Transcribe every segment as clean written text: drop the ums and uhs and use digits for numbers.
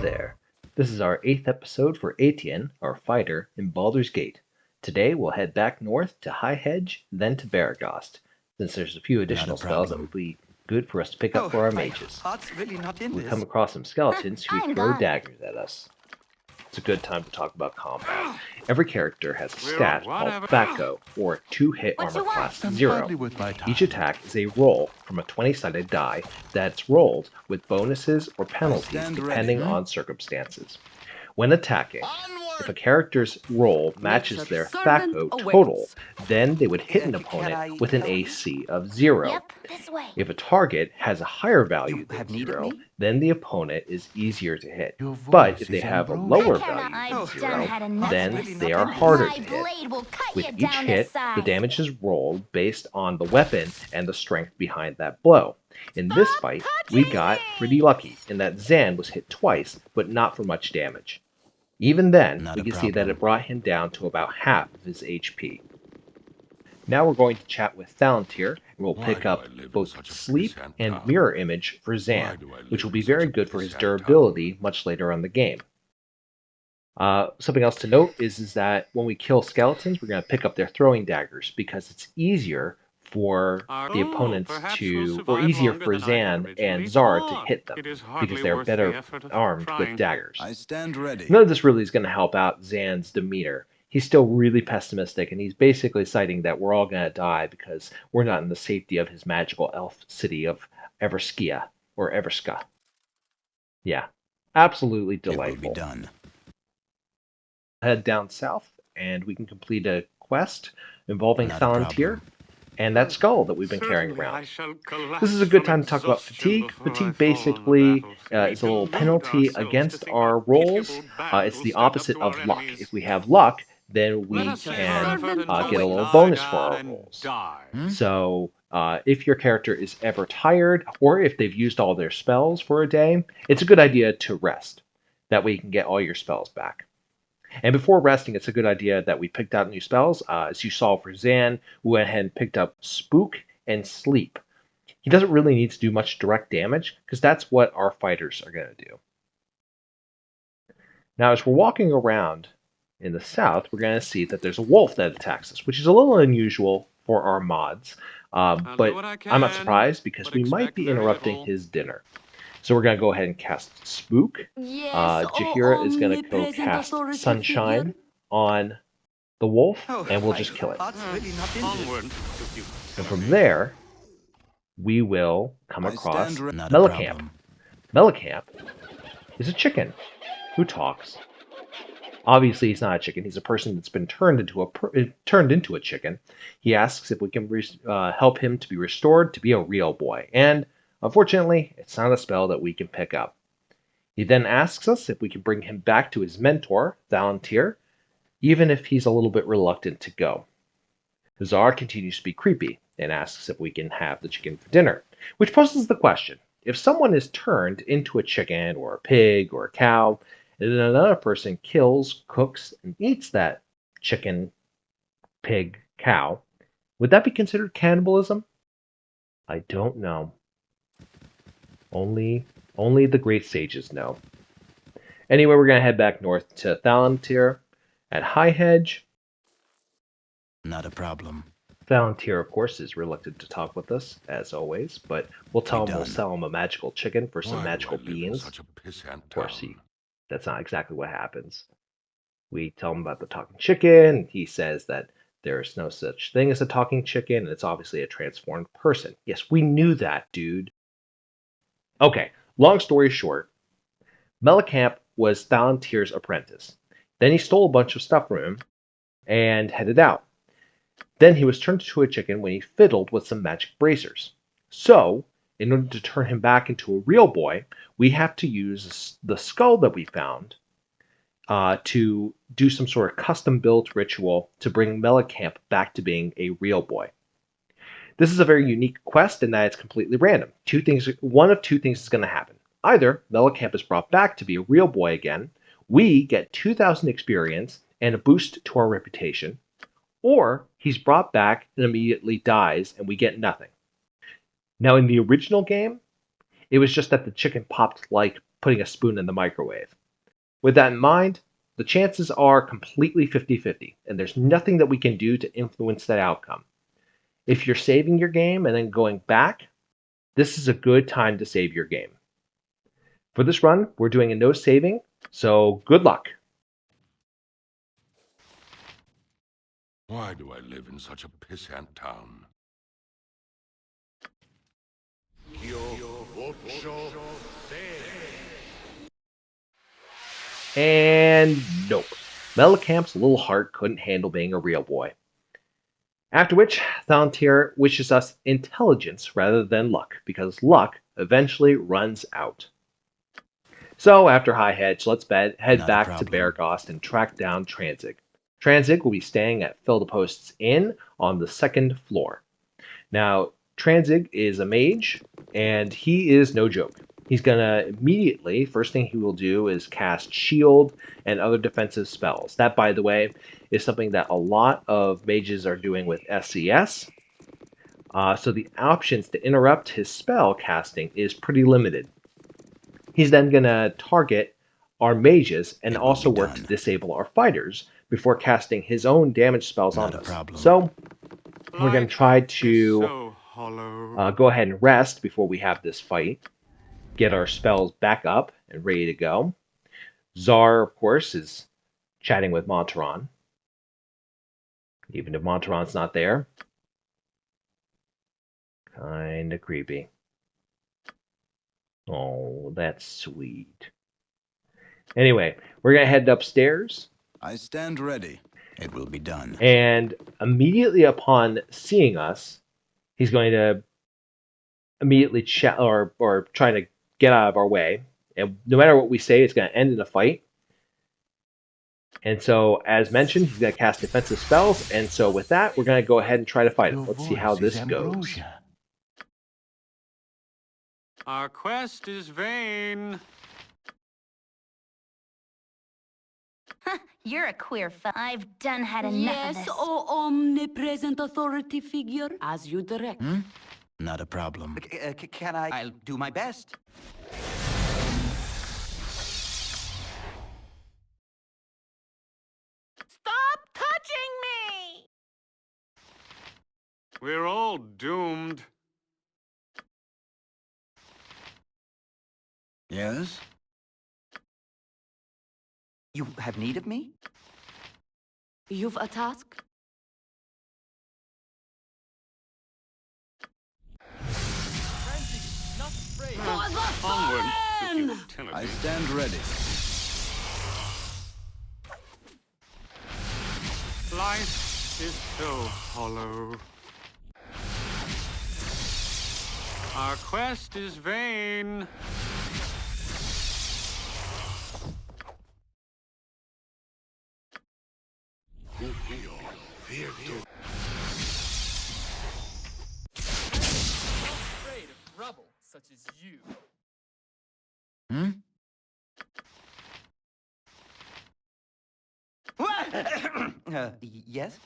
there! This is our 8th episode for Atian, our fighter, in Baldur's Gate. Today we'll head back north to High Hedge, then to Baragost, since there's a few additional spells that would be good for us to pick up for our mages. We come across some skeletons who throw daggers at us. It's a good time to talk about combat. Every character has a stat called Thaco, or 2-hit armor class 0. Each attack is a roll from a 20-sided die that's rolled with bonuses or penalties depending on circumstances. When attacking, if a character's roll matches their Thaco total, then they would hit an opponent with an AC of 0. If a target has a higher value than 0, then the opponent is easier to hit. But if they have a lower value than 0, then they are harder to hit. With each hit, the damage is rolled based on the weapon and the strength behind that blow. In this fight, we got pretty lucky in that Zan was hit twice, but not for much damage. Even then, we can see that it brought him down to about half of his HP. Now we're going to chat with Thalantir, and we'll pick up both Sleep and Mirror Image for Zan, which will be very good for his durability much later on the game. Something else to note is that when we kill skeletons, we're going to pick up their throwing daggers, because it's easier for the opponents to, or easier for Zan and Zard to hit them, because they're better armed with daggers. None of this really is going to help out Zan's demeanor. He's still really pessimistic, and he's basically citing that we're all going to die because we're not in the safety of his magical elf city of Everskia, or Everska. Yeah, absolutely delightful. It will be done. Head down south, and we can complete a quest involving Thalantir and that skull that we've been carrying around. This is a good time to talk about fatigue. Fatigue basically is a little penalty against our rolls. It's the opposite of luck. If we have luck, then we can get a little bonus for our rolls. So if your character is ever tired, or if they've used all their spells for a day, it's a good idea to rest. That way you can get all your spells back. And before resting, it's a good idea that we picked out new spells. As you saw for Zan, we went ahead and picked up Spook and Sleep. He doesn't really need to do much direct damage, because that's what our fighters are going to do. Now, as we're walking around in the south, we're going to see that there's a wolf that attacks us, which is a little unusual for our mods. But I'm not surprised, because we might be interrupting his dinner. So we're going to go ahead and cast Spook. Jahira is going to go cast Sunshine on the wolf, and we'll just kill it. And from there, we will come across Melicamp. Melicamp is a chicken who talks. Obviously, he's not a chicken. He's a person that's been turned into a chicken. He asks if we can help him to be restored to be a real boy. And unfortunately, it's not a spell that we can pick up. He then asks us if we can bring him back to his mentor, Thalantir, even if he's a little bit reluctant to go. Zard continues to be creepy and asks if we can have the chicken for dinner, which poses the question: if someone is turned into a chicken or a pig or a cow, and then another person kills, cooks, and eats that chicken, pig, cow, would that be considered cannibalism? I don't know. Only the great sages know. Anyway, we're going to head back north to Thalantir at High Hedge. Not a problem. Thalantir, of course, is reluctant to talk with us, as always, but we'll tell him we'll sell him a magical chicken for some magical beans. Of course, that's not exactly what happens. We tell him about the talking chicken. He says that there's no such thing as a talking chicken, and it's obviously a transformed person. Yes, we knew that, dude. Okay, long story short, Melicamp was Thalantir's apprentice. Then he stole a bunch of stuff from him and headed out. Then he was turned into a chicken when he fiddled with some magic bracers. So, in order to turn him back into a real boy, we have to use the skull that we found to do some sort of custom-built ritual to bring Melicamp back to being a real boy. This is a very unique quest in that it's completely random. One of two things is going to happen. Either Melicamp is brought back to be a real boy again, we get 2,000 experience and a boost to our reputation, or he's brought back and immediately dies and we get nothing. Now, in the original game, it was just that the chicken popped like putting a spoon in the microwave. With that in mind, the chances are completely 50-50, and there's nothing that we can do to influence that outcome. If you're saving your game and then going back, this is a good time to save your game. For this run, we're doing a no saving, so good luck. Why do I live in such a pissant town? And nope. Mellencamp's little heart couldn't handle being a real boy. After which, Thalantir wishes us intelligence rather than luck, because luck eventually runs out. So, after High Hedge, let's head back to Beargost and track down Tranzig. Tranzig will be staying at Phildopost's Inn on the 2nd floor. Now, Tranzig is a mage, and he is no joke. He's going to immediately, first thing he will do is cast Shield and other defensive spells. That, by the way, is something that a lot of mages are doing with SCS. So the options to interrupt his spell casting is pretty limited. He's then going to target our mages and also work to disable our fighters before casting his own damage spells on us. So we're going to try to go ahead and rest before we have this fight. Get our spells back up and ready to go. Czar, of course, is chatting with Montaron. Even if Montaron's not there. Kinda creepy. Oh, that's sweet. Anyway, we're going to head upstairs. I stand ready. It will be done. And immediately upon seeing us, he's going to immediately chat or trying to get out of our way. And no matter what we say, it's going to end in a fight. And so, as mentioned, he's going to cast defensive spells. And so with that, we're going to go ahead and try to fight him. Let's see how this goes. Our quest is vain. You're a queer I've done had enough of this. Yes, oh omnipresent authority figure, as you direct. Not a problem. Can I? I'll do my best. Stop touching me! We're all doomed. Yes? You have need of me? You've a task? Onward to fun! futility. I stand ready. Life is so hollow. Our quest is vain. Afraid of rubble such as you. Yes?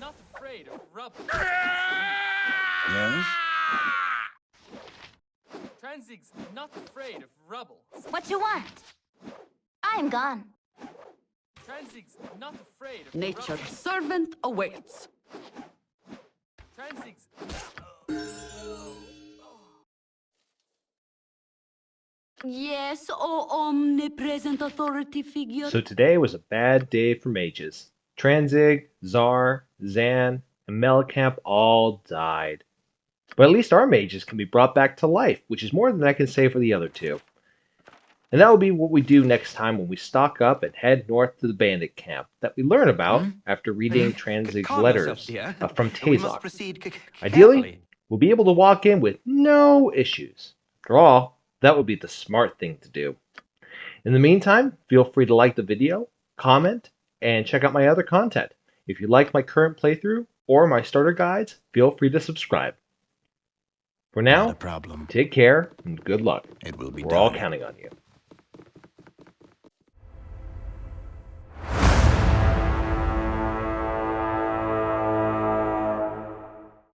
Not afraid of rubble. Yes? Tranzig's not afraid of rubble. What you want? I'm gone. Tranzig's not afraid of Nature's rubble. servant awaits. Tranzig's Yes, oh omnipresent authority figure. So today was a bad day for mages. Tranzig, Czar, Zan, and Mellencamp all died. But at least our mages can be brought back to life, which is more than I can say for the other two. And that will be what we do next time when we stock up and head north to the bandit camp that we learn about after reading Tranzig's Calm letters yourself, dear. from We must Tazok. proceed Ideally, carefully. we'll be able to walk in with no issues. After all, that would be the smart thing to do. In the meantime, feel free to like the video, comment, and check out my other content. If you like my current playthrough or my starter guides, feel free to subscribe. For Not now, a problem. take care and good luck. It will be We're done. all counting on you.